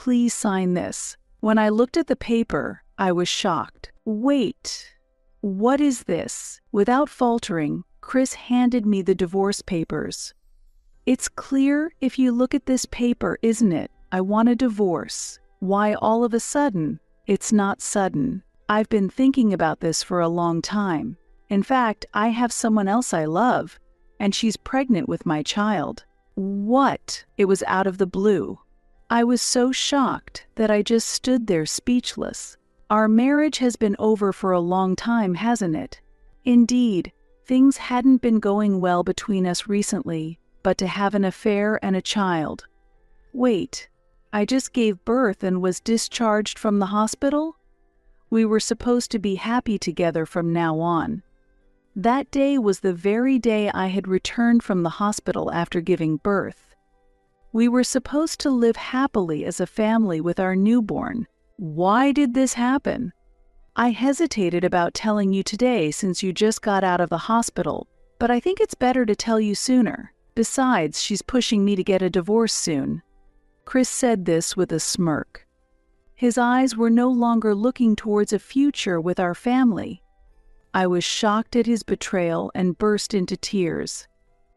please sign this?" When I looked at the paper, I was shocked. "Wait, what is this?" Without faltering, Chris handed me the divorce papers. "It's clear if you look at this paper, isn't it? I want a divorce. Why all of a sudden?" "It's not sudden. I've been thinking about this for a long time. In fact, I have someone else I love, and she's pregnant with my child." "What?" It was out of the blue. I was so shocked that I just stood there speechless. Our marriage has been over for a long time, hasn't it? Indeed, things hadn't been going well between us recently, but to have an affair and a child. Wait, I just gave birth and was discharged from the hospital? We were supposed to be happy together from now on. That day was the very day I had returned from the hospital after giving birth. We were supposed to live happily as a family with our newborn. Why did this happen? I hesitated about telling you today since you just got out of the hospital, but I think it's better to tell you sooner. Besides, she's pushing me to get a divorce soon. Chris said this with a smirk. His eyes were no longer looking towards a future with our family. I was shocked at his betrayal and burst into tears.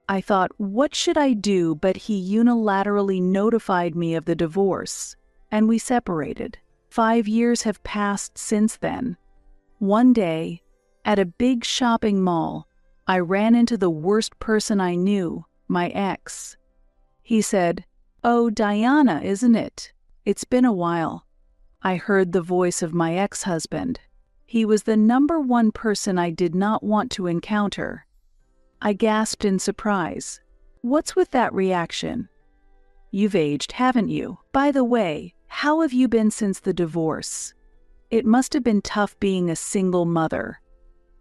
I thought, what should I do? But he unilaterally notified me of the divorce, and we separated. 5 years have passed since then. One day, at a big shopping mall, I ran into the worst person I knew, my ex. He said, "Oh, Diana, isn't it? It's been a while." I heard the voice of my ex-husband. He was the number one person I did not want to encounter. I gasped in surprise. "What's with that reaction?" "You've aged, haven't you? By the way, how have you been since the divorce? It must have been tough being a single mother."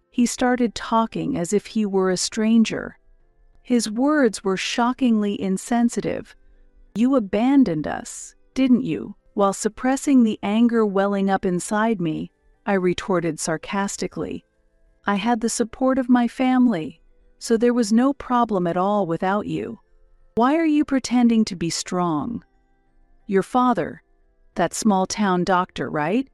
He started talking as if he were a stranger. His words were shockingly insensitive. "You abandoned us, didn't you?" While suppressing the anger welling up inside me, I retorted sarcastically. "I had the support of my family, so there was no problem at all without you. Why are you pretending to be strong? Your father, that small-town doctor, right?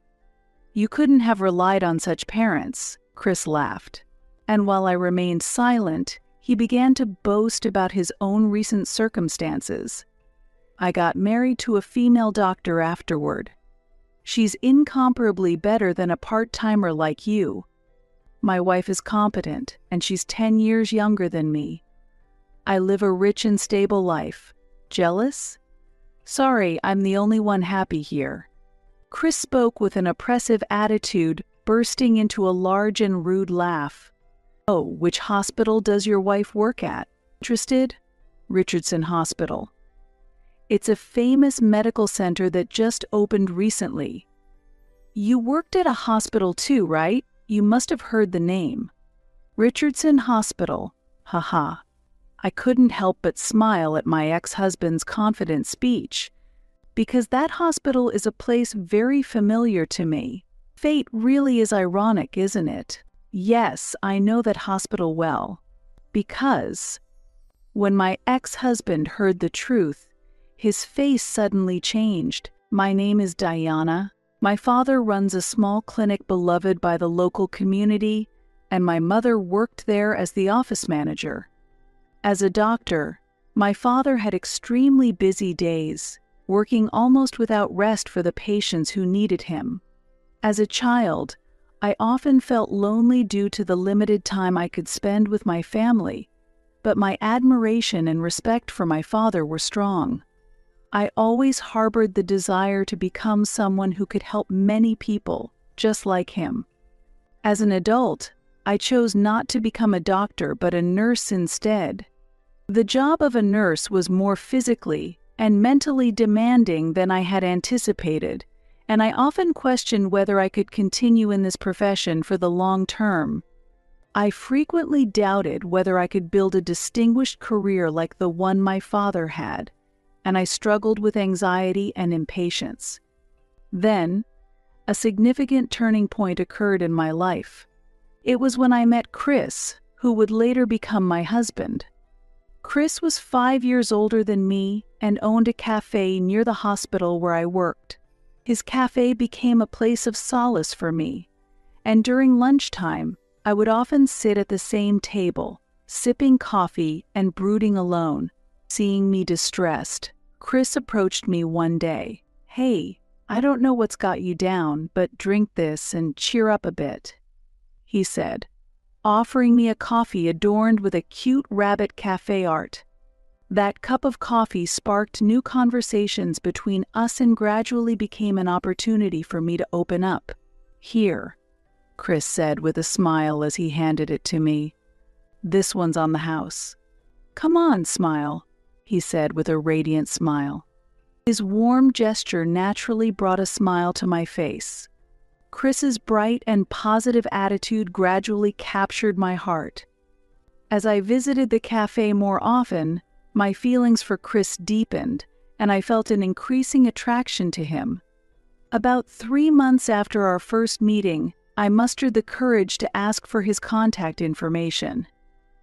You couldn't have relied on such parents," Chris laughed. And while I remained silent, he began to boast about his own recent circumstances. "I got married to a female doctor afterward. She's incomparably better than a part-timer like you. My wife is competent, and she's 10 years younger than me. I live a rich and stable life. Jealous? Sorry, I'm the only one happy here." Chris spoke with an oppressive attitude, bursting into a large and rude laugh. "Oh, which hospital does your wife work at? Interested? Richardson Hospital. It's a famous medical center that just opened recently." "You worked at a hospital too, right? You must have heard the name." "Richardson Hospital, haha." I couldn't help but smile at my ex-husband's confident speech, because that hospital is a place very familiar to me. Fate really is ironic, isn't it? Yes, I know that hospital well, because when my ex-husband heard the truth, his face suddenly changed. "My name is Diana. My father runs a small clinic beloved by the local community, and my mother worked there as the office manager. As a doctor, my father had extremely busy days, working almost without rest for the patients who needed him. As a child, I often felt lonely due to the limited time I could spend with my family, but my admiration and respect for my father were strong. I always harbored the desire to become someone who could help many people, just like him. As an adult, I chose not to become a doctor but a nurse instead. The job of a nurse was more physically and mentally demanding than I had anticipated, and I often questioned whether I could continue in this profession for the long term. I frequently doubted whether I could build a distinguished career like the one my father had, and I struggled with anxiety and impatience. Then, a significant turning point occurred in my life. It was when I met Chris, who would later become my husband. Chris was 5 years older than me and owned a cafe near the hospital where I worked. His cafe became a place of solace for me, and during lunchtime, I would often sit at the same table, sipping coffee and brooding alone. Seeing me distressed, Chris approached me one day. "Hey, I don't know what's got you down, but drink this and cheer up a bit," he said, offering me a coffee adorned with a cute rabbit cafe art. That cup of coffee sparked new conversations between us and gradually became an opportunity for me to open up. "Here," Chris said with a smile as he handed it to me. "This one's on the house." "Come on, smile," he said with a radiant smile. His warm gesture naturally brought a smile to my face. Chris's bright and positive attitude gradually captured my heart. As I visited the cafe more often, my feelings for Chris deepened, and I felt an increasing attraction to him. About 3 months after our first meeting, I mustered the courage to ask for his contact information.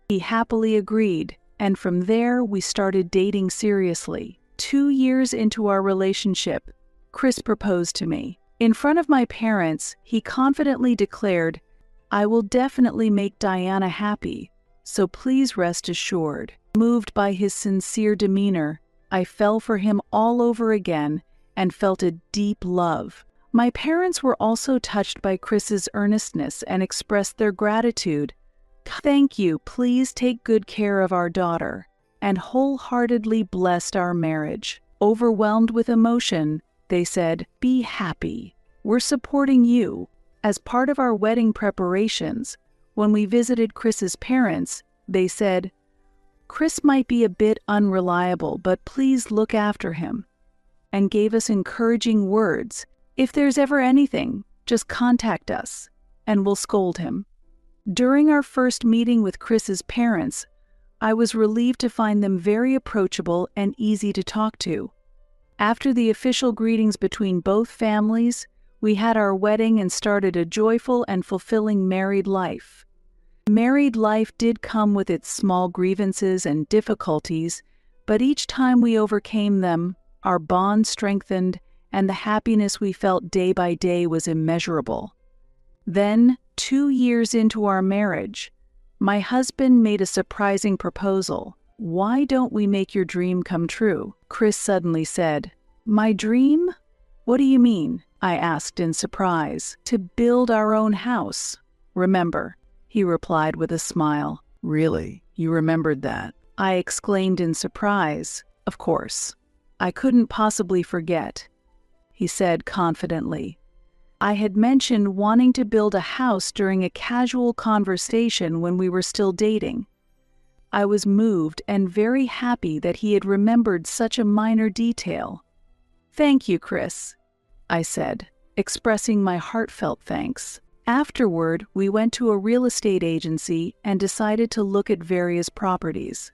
He happily agreed, and from there we started dating seriously. 2 years into our relationship, Chris proposed to me. In front of my parents, he confidently declared, "I will definitely make Diana happy, so please rest assured." Moved by his sincere demeanor, I fell for him all over again and felt a deep love. My parents were also touched by Chris's earnestness and expressed their gratitude. "Thank you, please take good care of our daughter," and wholeheartedly blessed our marriage. Overwhelmed with emotion, they said, "Be happy. We're supporting you." As part of our wedding preparations, when we visited Chris's parents, they said, "Chris might be a bit unreliable, but please look after him," and gave us encouraging words. "If there's ever anything, just contact us, and we'll scold him." During our first meeting with Chris's parents, I was relieved to find them very approachable and easy to talk to. After the official greetings between both families, we had our wedding and started a joyful and fulfilling married life. Married life did come with its small grievances and difficulties, but each time we overcame them, our bond strengthened, and the happiness we felt day by day was immeasurable. Then, 2 years into our marriage, my husband made a surprising proposal. "Why don't we make your dream come true?" Chris suddenly said. "My dream? What do you mean?" I asked in surprise. "To build our own house, remember," he replied with a smile. "Really? You remembered that?" I exclaimed in surprise. "Of course. I couldn't possibly forget," he said confidently. I had mentioned wanting to build a house during a casual conversation when we were still dating. I was moved and very happy that he had remembered such a minor detail. "Thank you, Chris," I said, expressing my heartfelt thanks. Afterward, we went to a real estate agency and decided to look at various properties.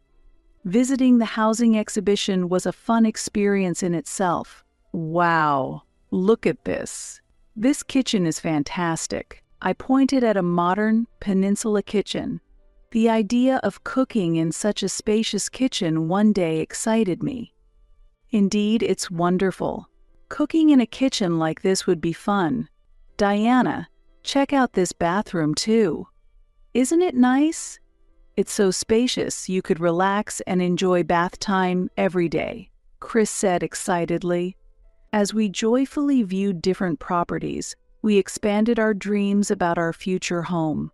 Visiting the housing exhibition was a fun experience in itself. "Wow, look at this. This kitchen is fantastic." I pointed at a modern peninsula kitchen. The idea of cooking in such a spacious kitchen one day excited me. "Indeed, it's wonderful. Cooking in a kitchen like this would be fun. Diana, check out this bathroom too. Isn't it nice? It's so spacious you could relax and enjoy bath time every day," Chris said excitedly. As we joyfully viewed different properties, we expanded our dreams about our future home.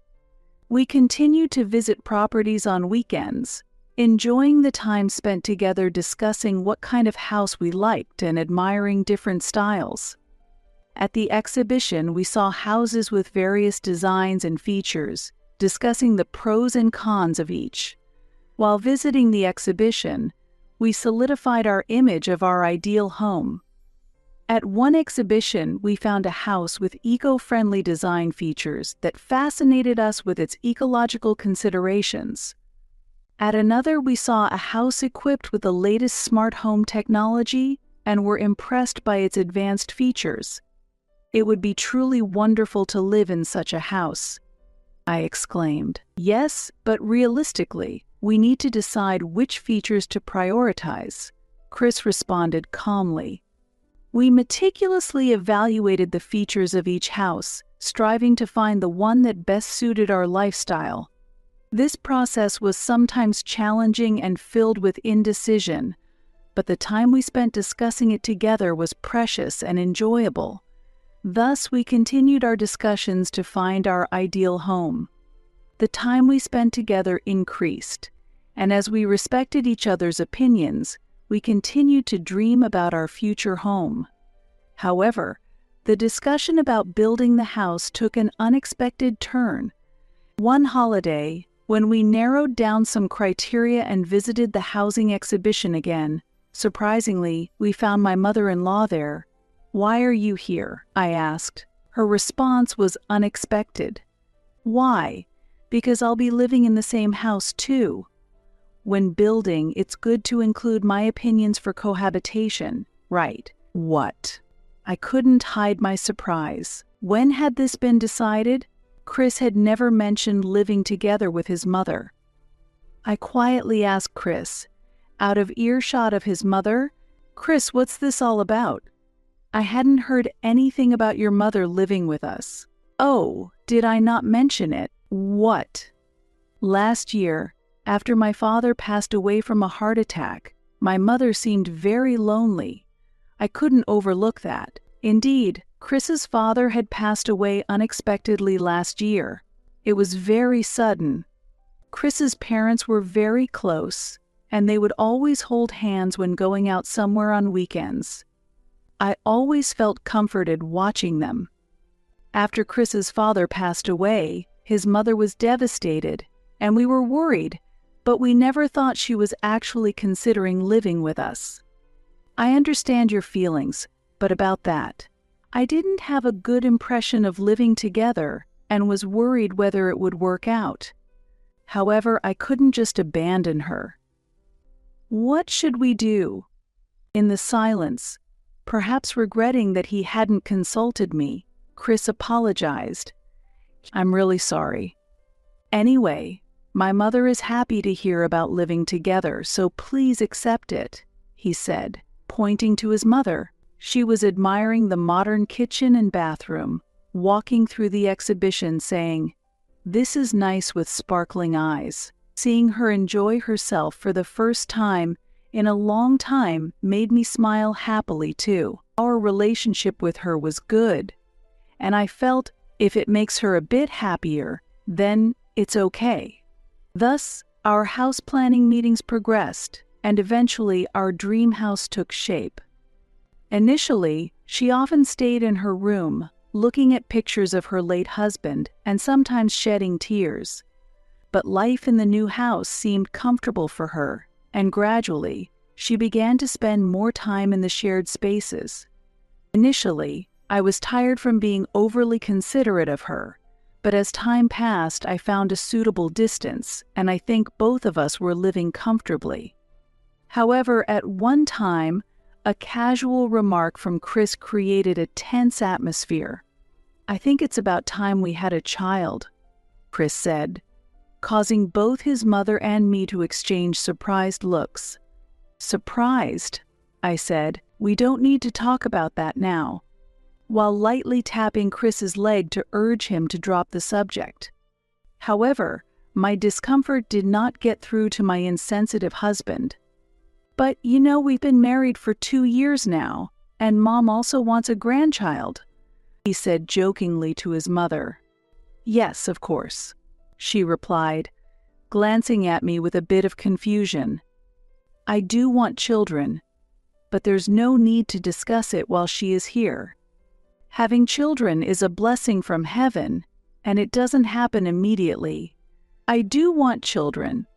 We continued to visit properties on weekends, enjoying the time spent together discussing what kind of house we liked and admiring different styles. At the exhibition, we saw houses with various designs and features, discussing the pros and cons of each. While visiting the exhibition, we solidified our image of our ideal home. At one exhibition, we found a house with eco-friendly design features that fascinated us with its ecological considerations. At another, we saw a house equipped with the latest smart home technology and were impressed by its advanced features. "It would be truly wonderful to live in such a house," I exclaimed. "Yes, but realistically, We need to decide which features to prioritize, Chris responded calmly. We meticulously evaluated the features of each house, striving to find the one that best suited our lifestyle. This process was sometimes challenging and filled with indecision, but the time we spent discussing it together was precious and enjoyable. Thus, we continued our discussions to find our ideal home. The time we spent together increased, and as we respected each other's opinions, we continued to dream about our future home. However, the discussion about building the house took an unexpected turn. One holiday, when we narrowed down some criteria and visited the housing exhibition again, surprisingly, we found my mother-in-law there. "Why are you here?" I asked. Her response was unexpected. "Why? Because I'll be living in the same house too. When building, it's good to include my opinions for cohabitation, right?" "What?" I couldn't hide my surprise. When had this been decided? Chris had never mentioned living together with his mother. I quietly asked Chris, out of earshot of his mother, "Chris, what's this all about? I hadn't heard anything about your mother living with us." "Oh, did I not mention it?" "What?" "Last year, after my father passed away from a heart attack, my mother seemed very lonely. I couldn't overlook that. Indeed, Chris's father had passed away unexpectedly last year. It was very sudden. Chris's parents were very close, and they would always hold hands when going out somewhere on weekends. I always felt comforted watching them. After Chris's father passed away, his mother was devastated, and we were worried, but we never thought she was actually considering living with us. I understand your feelings, but about that, I didn't have a good impression of living together and was worried whether it would work out. However, I couldn't just abandon her. What should we do? In the silence, perhaps regretting that he hadn't consulted me, Chris apologized. "I'm really sorry. Anyway, my mother is happy to hear about living together, so please accept it," he said, pointing to his mother. She was admiring the modern kitchen and bathroom, walking through the exhibition saying, "This is nice," with sparkling eyes. Seeing her enjoy herself for the first time in a long time made me smile happily too. Our relationship with her was good, and I felt if it makes her a bit happier, then it's okay. Thus, our house planning meetings progressed, and eventually our dream house took shape. Initially, she often stayed in her room, looking at pictures of her late husband and sometimes shedding tears. But life in the new house seemed comfortable for her, and gradually, she began to spend more time in the shared spaces. Initially, I was tired from being overly considerate of her, but as time passed, I found a suitable distance, and I think both of us were living comfortably. However, at one time, a casual remark from Chris created a tense atmosphere. "I think it's about time we had a child," Chris said, causing both his mother and me to exchange surprised looks. "Surprised?" I said. "We don't need to talk about that now," while lightly tapping Chris's leg to urge him to drop the subject. However, my discomfort did not get through to my insensitive husband. "But you know, we've been married for 2 years now, and Mom also wants a grandchild," he said jokingly to his mother. "Yes, of course," she replied, glancing at me with a bit of confusion. "I do want children, but there's no need to discuss it while she is here. Having children is a blessing from heaven, and it doesn't happen immediately. I do want children,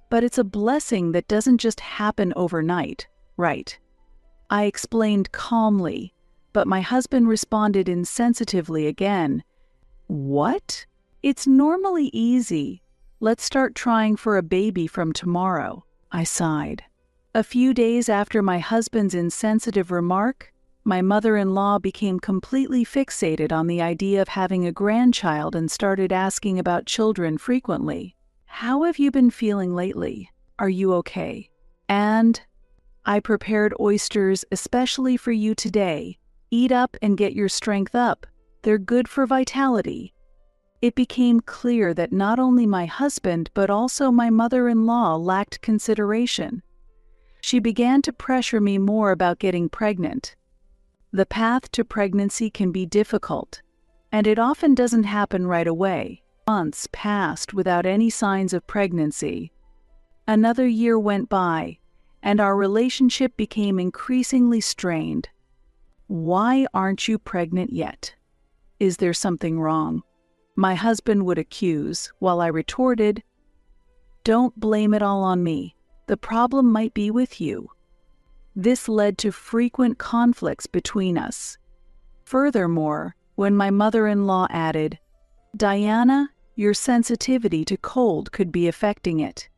but it's a blessing that doesn't just happen overnight, right?" I explained calmly, but my husband responded insensitively again. "What? It's normally easy. Let's start trying for a baby from tomorrow," I sighed. A few days after my husband's insensitive remark, my mother-in-law became completely fixated on the idea of having a grandchild and started asking about children frequently. How have you been feeling lately? Are you okay? And I prepared oysters especially for you today. Eat up and get your strength up. They're good for vitality. It became clear that not only my husband but also my mother-in-law lacked consideration. She began to pressure me more about getting pregnant. The path to pregnancy can be difficult, and it often doesn't happen right away. Months passed without any signs of pregnancy. Another year went by, and our relationship became increasingly strained. Why aren't you pregnant yet? Is there something wrong? My husband would accuse, while I retorted, "Don't blame it all on me. The problem might be with you." This led to frequent conflicts between us. Furthermore, when my mother-in-law added, "Diana, your sensitivity to cold could be affecting it.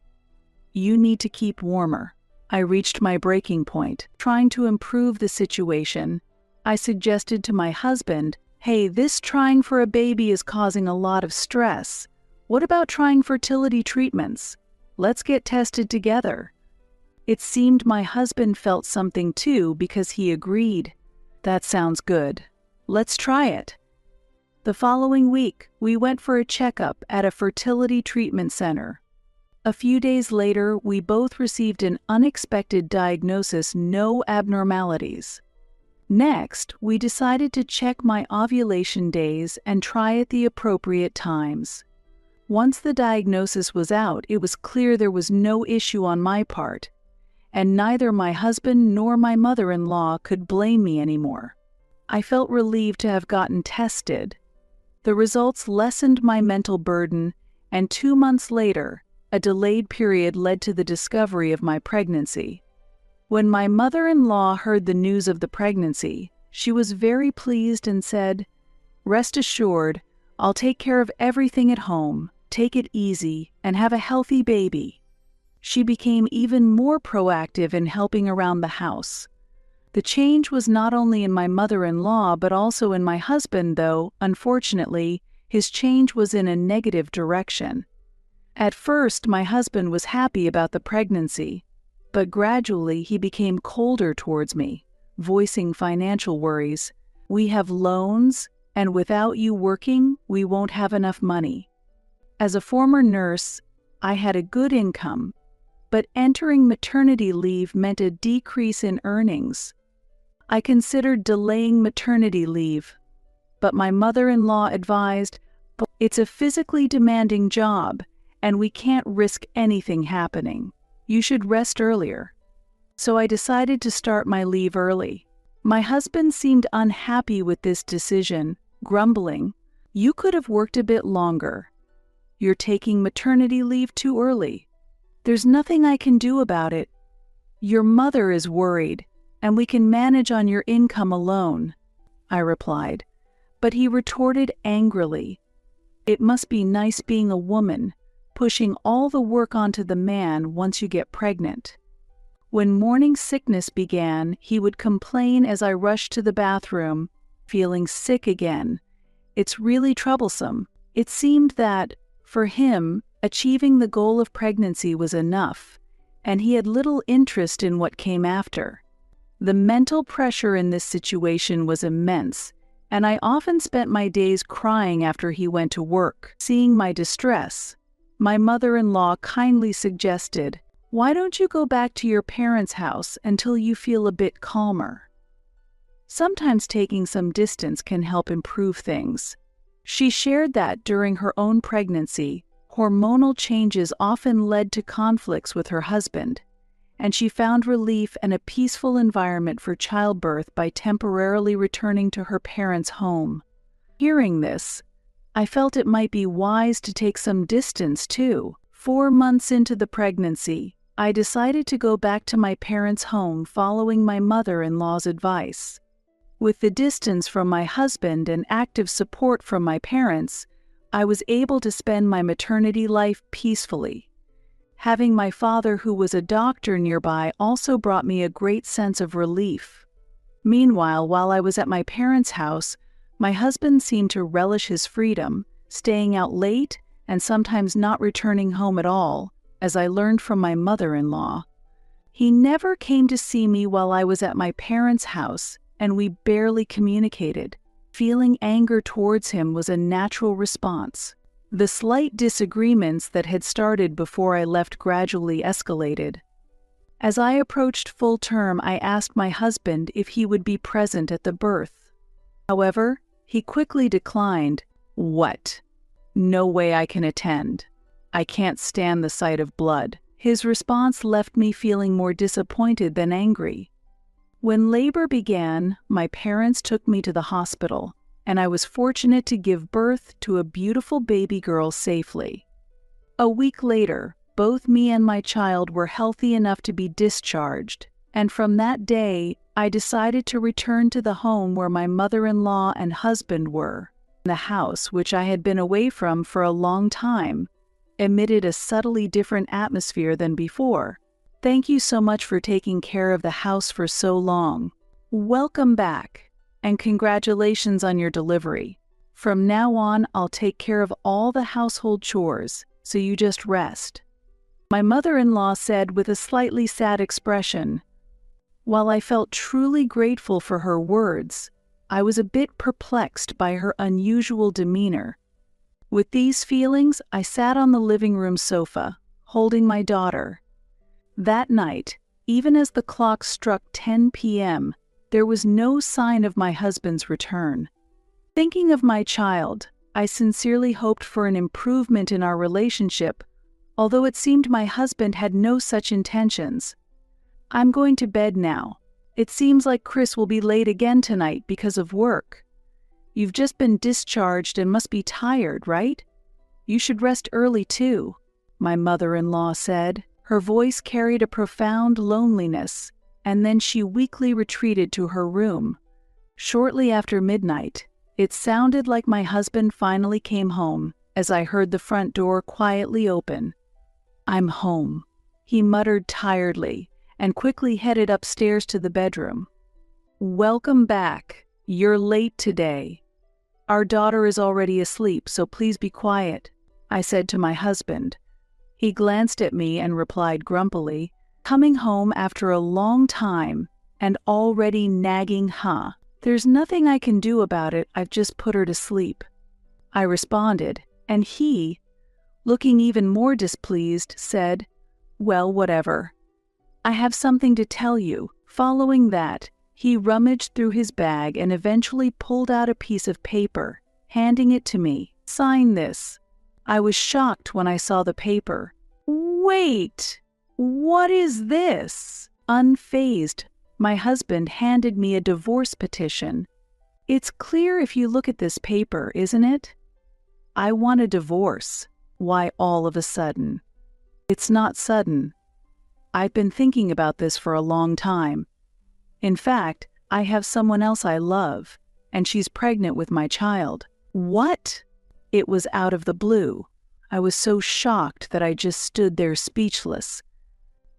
You need to keep warmer." I reached my breaking point. Trying to improve the situation, I suggested to my husband, "Hey, this trying for a baby is causing a lot of stress. What about trying fertility treatments? Let's get tested together." It seemed my husband felt something too because he agreed. "That sounds good. Let's try it." The following week, we went for a checkup at a fertility treatment center. A few days later, we both received an unexpected diagnosis: no abnormalities. Next, we decided to check my ovulation days and try at the appropriate times. Once the diagnosis was out, it was clear there was no issue on my part, and neither my husband nor my mother-in-law could blame me anymore. I felt relieved to have gotten tested. The results lessened my mental burden, and 2 months later, a delayed period led to the discovery of my pregnancy. When my mother-in-law heard the news of the pregnancy, she was very pleased and said, "Rest assured, I'll take care of everything at home. Take it easy and have a healthy baby." She became even more proactive in helping around the house. The change was not only in my mother-in-law but also in my husband, though, unfortunately, his change was in a negative direction. At first, my husband was happy about the pregnancy, but gradually he became colder towards me, voicing financial worries. "We have loans, and without you working, we won't have enough money." As a former nurse, I had a good income, but entering maternity leave meant a decrease in earnings. I considered delaying maternity leave, but my mother-in-law advised, "It's a physically demanding job, and we can't risk anything happening. You should rest earlier." So I decided to start my leave early. My husband seemed unhappy with this decision, grumbling, "You could have worked a bit longer. You're taking maternity leave too early. There's nothing I can do about it. Your mother is worried, and we can manage on your income alone," I replied. But he retorted angrily, "It must be nice being a woman, pushing all the work onto the man once you get pregnant." When morning sickness began, he would complain as I rushed to the bathroom, feeling sick again. It's really troublesome. It seemed that, for him, achieving the goal of pregnancy was enough, and he had little interest in what came after. The mental pressure in this situation was immense, and I often spent my days crying after he went to work. Seeing my distress, my mother-in-law kindly suggested, "Why don't you go back to your parents' house until you feel a bit calmer?" Sometimes taking some distance can help improve things. She shared that during her own pregnancy, hormonal changes often led to conflicts with her husband, and she found relief and a peaceful environment for childbirth by temporarily returning to her parents' home. Hearing this, I felt it might be wise to take some distance too. 4 months into the pregnancy, I decided to go back to my parents' home following my mother-in-law's advice. With the distance from my husband and active support from my parents, I was able to spend my maternity life peacefully. Having my father, who was a doctor, nearby also brought me a great sense of relief. Meanwhile, while I was at my parents' house, my husband seemed to relish his freedom, staying out late, and sometimes not returning home at all, as I learned from my mother-in-law. He never came to see me while I was at my parents' house, and we barely communicated. Feeling anger towards him was a natural response. The slight disagreements that had started before I left gradually escalated. As I approached full term, I asked my husband if he would be present at the birth. However, he quickly declined. "What? No way I can attend. I can't stand the sight of blood." His response left me feeling more disappointed than angry. When labor began, my parents took me to the hospital, and I was fortunate to give birth to a beautiful baby girl safely. A week later, both me and my child were healthy enough to be discharged, and from that day, I decided to return to the home where my mother-in-law and husband were. The house, which I had been away from for a long time, emitted a subtly different atmosphere than before. Thank you so much for taking care of the house for so long. Welcome back, and congratulations on your delivery. From now on, I'll take care of all the household chores, so you just rest," my mother-in-law said with a slightly sad expression. While I felt truly grateful for her words, I was a bit perplexed by her unusual demeanor. With these feelings, I sat on the living room sofa, holding my daughter. That night, even as the clock struck 10 p.m., there was no sign of my husband's return. Thinking of my child, I sincerely hoped for an improvement in our relationship, although it seemed my husband had no such intentions. "I'm going to bed now. It seems like Chris will be late again tonight because of work. You've just been discharged and must be tired, right? You should rest early too," my mother-in-law said. Her voice carried a profound loneliness, and then she weakly retreated to her room. Shortly after midnight, it sounded like my husband finally came home, as I heard the front door quietly open. "I'm home," he muttered tiredly, and quickly headed upstairs to the bedroom. "Welcome back. You're late today. Our daughter is already asleep, so please be quiet," I said to my husband. He glanced at me and replied grumpily, "Coming home after a long time and already nagging, huh? There's nothing I can do about it, I've just put her to sleep," I responded, and he, looking even more displeased, said, "Well, whatever. I have something to tell you." Following that, he rummaged through his bag and eventually pulled out a piece of paper, handing it to me. "Sign this." I was shocked when I saw the paper. "Wait, what is this?" Unfazed, my husband handed me a divorce petition. "It's clear if you look at this paper, isn't it? I want a divorce. Why all of a sudden?" "It's not sudden. I've been thinking about this for a long time. In fact, I have someone else I love, and she's pregnant with my child." "What?" It was out of the blue. I was so shocked that I just stood there speechless.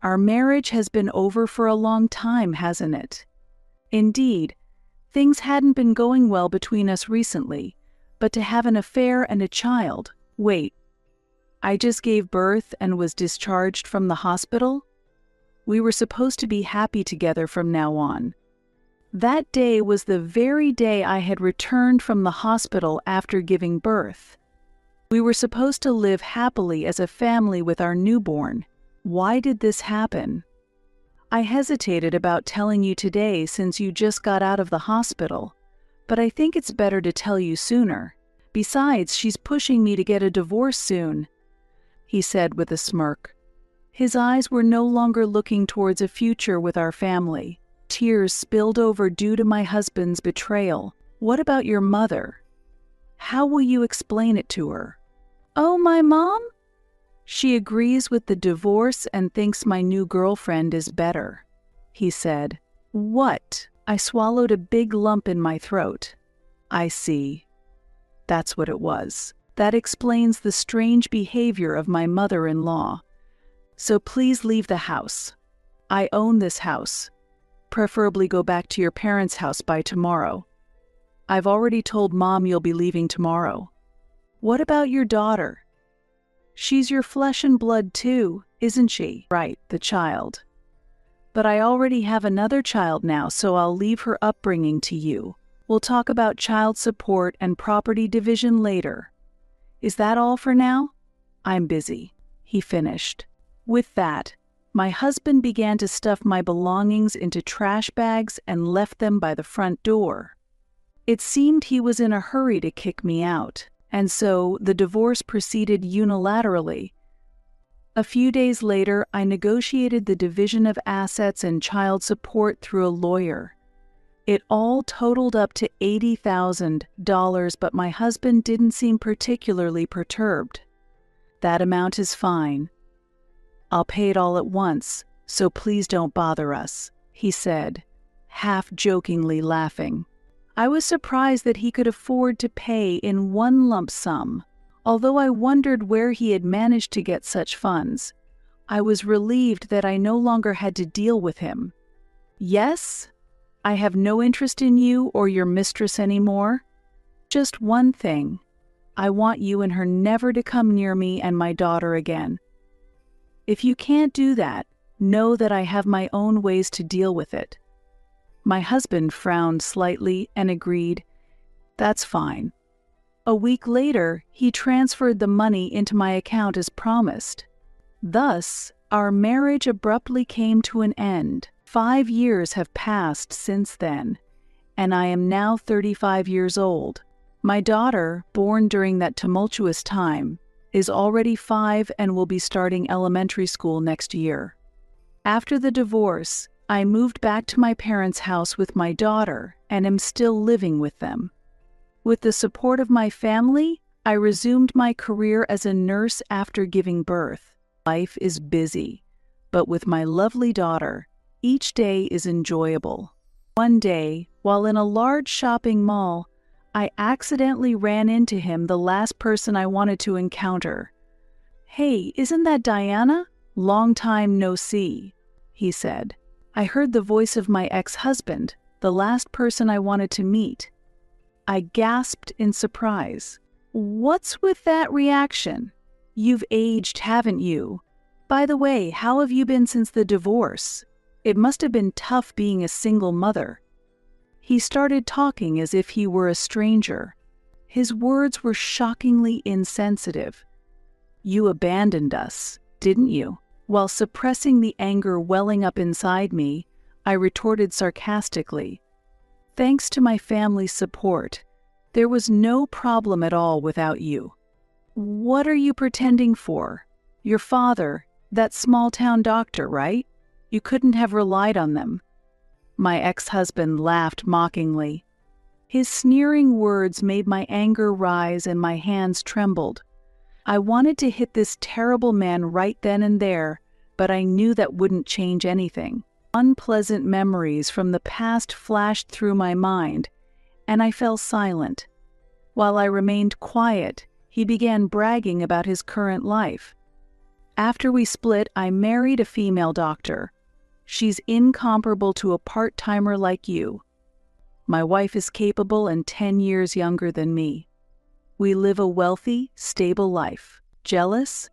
Our marriage has been over for a long time, hasn't it? Indeed, things hadn't been going well between us recently, but to have an affair and a child— Wait, I just gave birth and was discharged from the hospital? We were supposed to be happy together from now on. That day was the very day I had returned from the hospital after giving birth. We were supposed to live happily as a family with our newborn. Why did this happen? I hesitated about telling you today since you just got out of the hospital, but I think it's better to tell you sooner. Besides, she's pushing me to get a divorce soon," he said with a smirk. His eyes were no longer looking towards a future with our family. Tears spilled over due to my husband's betrayal. "What about your mother? How will you explain it to her?" "Oh, my mom? She agrees with the divorce and thinks my new girlfriend is better," he said. "What?" I swallowed a big lump in my throat. "I see. That's what it was. That explains the strange behavior of my mother-in-law. So please leave the house. I own this house. Preferably go back to your parents' house by tomorrow. I've already told Mom you'll be leaving tomorrow." "What about your daughter? She's your flesh and blood too, isn't she? Right, the child. But I already have another child now, so I'll leave her upbringing to you. We'll talk about child support and property division later. Is that all for now? I'm busy, he finished. With that, my husband began to stuff my belongings into trash bags and left them by the front door. It seemed he was in a hurry to kick me out, and so the divorce proceeded unilaterally. A few days later, I negotiated the division of assets and child support through a lawyer. It all totaled up to $80,000, but my husband didn't seem particularly perturbed. That amount is fine. I'll pay it all at once, so please don't bother us, he said, half-jokingly laughing. I was surprised that he could afford to pay in one lump sum. Although I wondered where he had managed to get such funds, I was relieved that I no longer had to deal with him. Yes, I have no interest in you or your mistress anymore. Just one thing. I want you and her never to come near me and my daughter again. If you can't do that, know that I have my own ways to deal with it. My husband frowned slightly and agreed, "That's fine." A week later, he transferred the money into my account as promised. Thus, our marriage abruptly came to an end. 5 years have passed since then, and I am now 35 years old. My daughter, born during that tumultuous time, is already 5 and will be starting elementary school next year. After the divorce, I moved back to my parents' house with my daughter and am still living with them. With the support of my family, I resumed my career as a nurse after giving birth. Life is busy, but with my lovely daughter, each day is enjoyable. One day, while in a large shopping mall, I accidentally ran into him, the last person I wanted to encounter. "Hey, isn't that Diana? Long time no see," he said. I heard the voice of my ex-husband, the last person I wanted to meet. I gasped in surprise. "What's with that reaction? You've aged, haven't you? By the way, how have you been since the divorce? It must have been tough being a single mother." He started talking as if he were a stranger. His words were shockingly insensitive. "You abandoned us, didn't you?" While suppressing the anger welling up inside me, I retorted sarcastically, "Thanks to my family's support, there was no problem at all without you." "What are you pretending for? Your father, that small-town doctor, right? You couldn't have relied on them." My ex-husband laughed mockingly. His sneering words made my anger rise and my hands trembled. I wanted to hit this terrible man right then and there, but I knew that wouldn't change anything. Unpleasant memories from the past flashed through my mind, and I fell silent. While I remained quiet, he began bragging about his current life. "After we split, I married a female doctor. She's incomparable to a part-timer like you. My wife is capable and 10 years younger than me. We live a wealthy, stable life. Jealous?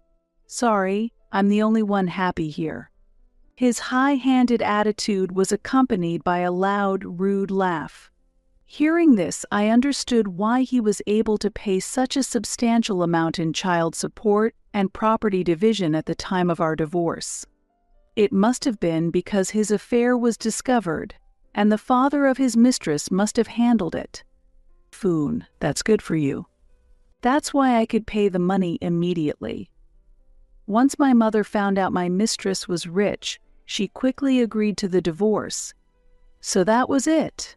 Sorry, I'm the only one happy here." His high-handed attitude was accompanied by a loud, rude laugh. Hearing this, I understood why he was able to pay such a substantial amount in child support and property division at the time of our divorce. It must have been because his affair was discovered, and the father of his mistress must have handled it. Foon, that's good for you. That's why I could pay the money immediately. Once my mother found out my mistress was rich, she quickly agreed to the divorce. So that was it.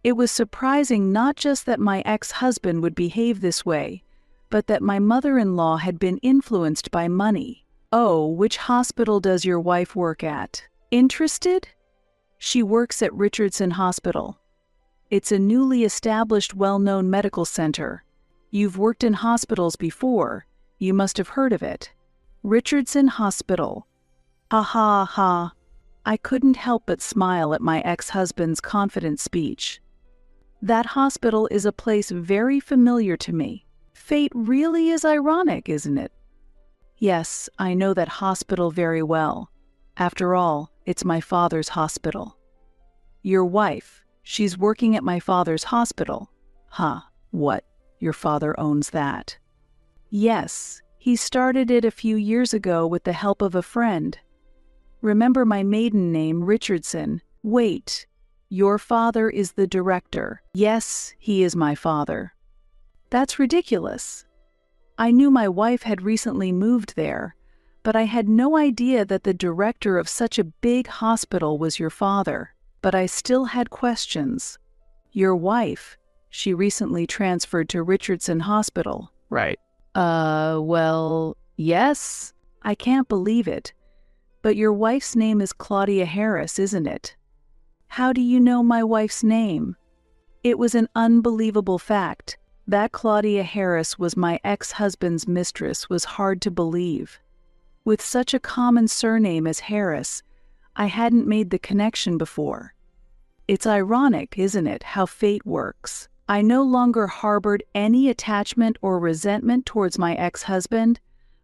It was surprising not just that my ex-husband would behave this way, but that my mother-in-law had been influenced by money. "Oh, which hospital does your wife work at? Interested?" "She works at Richardson Hospital. It's a newly established, well-known medical center. You've worked in hospitals before. You must have heard of it. Richardson Hospital." Ha ha ha. I couldn't help but smile at my ex-husband's confident speech. That hospital is a place very familiar to me. Fate really is ironic, isn't it? Yes, I know that hospital very well. After all, it's my father's hospital. Your wife, she's working at my father's hospital. Huh, what? Your father owns that? Yes, he started it a few years ago with the help of a friend. Remember my maiden name, Richardson. Wait, your father is the director. Yes, he is my father. That's ridiculous. I knew my wife had recently moved there, but I had no idea that the director of such a big hospital was your father. But I still had questions. Your wife, she recently transferred to Richardson Hospital. Right. Well, yes. I can't believe it. But your wife's name is Claudia Harris, isn't it? How do you know my wife's name? It was an unbelievable fact. That Claudia Harris was my ex-husband's mistress was hard to believe. With such a common surname as Harris, I hadn't made the connection before. It's ironic, isn't it, how fate works? I no longer harbored any attachment or resentment towards my ex-husband,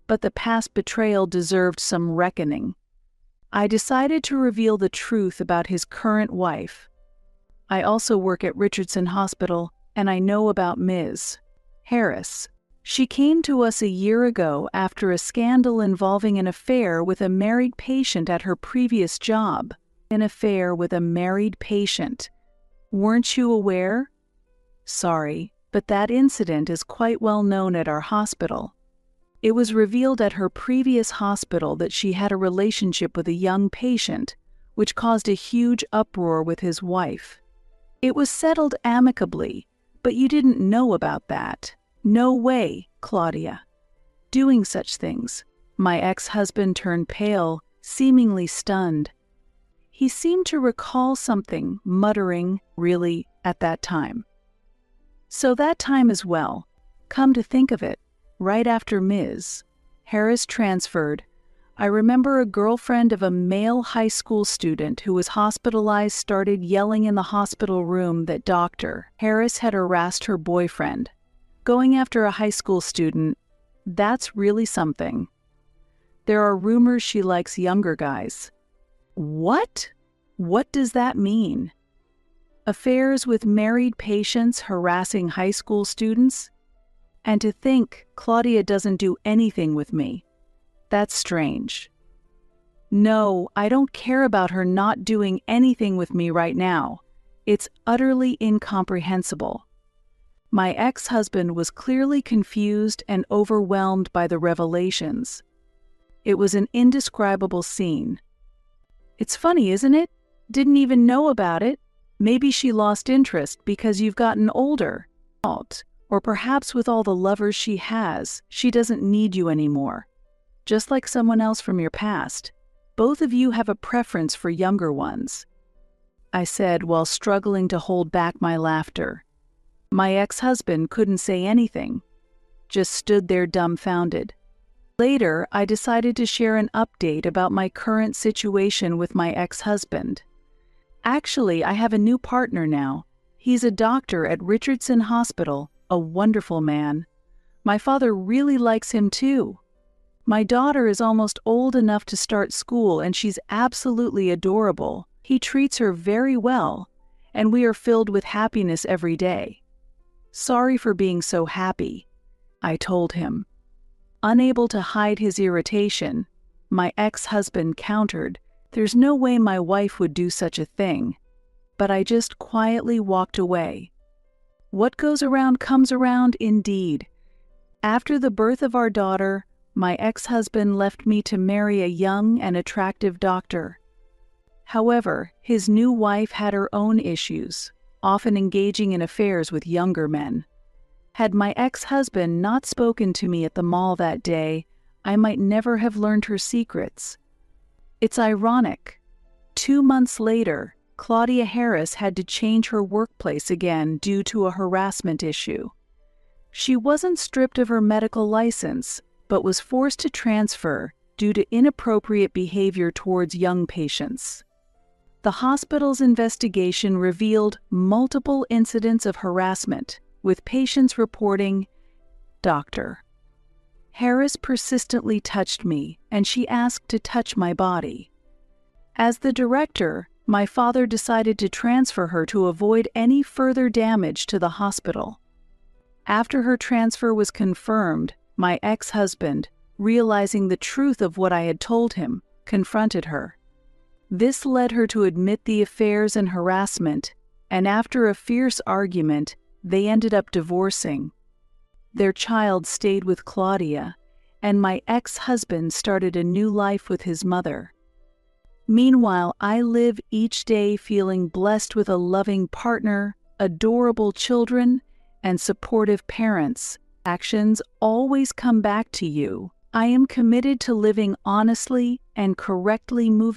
but the past betrayal deserved some reckoning. I decided to reveal the truth about his current wife. I also work at Richardson Hospital, and I know about Ms. Harris. She came to us a year ago after a scandal involving an affair with a married patient at her previous job. An affair with a married patient. Weren't you aware? Sorry, but that incident is quite well known at our hospital. It was revealed at her previous hospital that she had a relationship with a young patient, which caused a huge uproar with his wife. It was settled amicably, but you didn't know about that. No way, Claudia. Doing such things. My ex-husband turned pale, seemingly stunned. He seemed to recall something, muttering, really, at that time. So that time as well, come to think of it, right after Ms. Harris transferred, I remember a girlfriend of a male high school student who was hospitalized started yelling in the hospital room that Dr. Harris had harassed her boyfriend. Going after a high school student, that's really something. There are rumors she likes younger guys. What? What does that mean? Affairs with married patients harassing high school students? And to think Claudia doesn't do anything with me. That's strange. No, I don't care about her not doing anything with me right now. It's utterly incomprehensible. My ex-husband was clearly confused and overwhelmed by the revelations. It was an indescribable scene. It's funny, isn't it? Didn't even know about it. Maybe she lost interest because you've gotten older. Or perhaps with all the lovers she has, she doesn't need you anymore. Just like someone else from your past, both of you have a preference for younger ones. I said while struggling to hold back my laughter. My ex-husband couldn't say anything, just stood there dumbfounded. Later, I decided to share an update about my current situation with my ex-husband. Actually, I have a new partner now. He's a doctor at Richardson Hospital, a wonderful man. My father really likes him too. My daughter is almost old enough to start school and she's absolutely adorable. He treats her very well, and we are filled with happiness every day. Sorry for being so happy, I told him. Unable to hide his irritation, my ex-husband countered, "There's no way my wife would do such a thing." But I just quietly walked away. What goes around comes around indeed. After the birth of our daughter, my ex-husband left me to marry a young and attractive doctor. However, his new wife had her own issues, often engaging in affairs with younger men. Had my ex-husband not spoken to me at the mall that day, I might never have learned her secrets. It's ironic. 2 months later, Claudia Harris had to change her workplace again due to a harassment issue. She wasn't stripped of her medical license, but was forced to transfer due to inappropriate behavior towards young patients. The hospital's investigation revealed multiple incidents of harassment, with patients reporting, "Dr. Harris persistently touched me, and she asked to touch my body. As the director, my father decided to transfer her to avoid any further damage to the hospital. After her transfer was confirmed, my ex-husband, realizing the truth of what I had told him, confronted her. This led her to admit the affairs and harassment, and after a fierce argument, they ended up divorcing. Their child stayed with Claudia, and my ex-husband started a new life with his mother. Meanwhile, I live each day feeling blessed with a loving partner, adorable children, and supportive parents. Actions always come back to you. I am committed to living honestly and correctly moving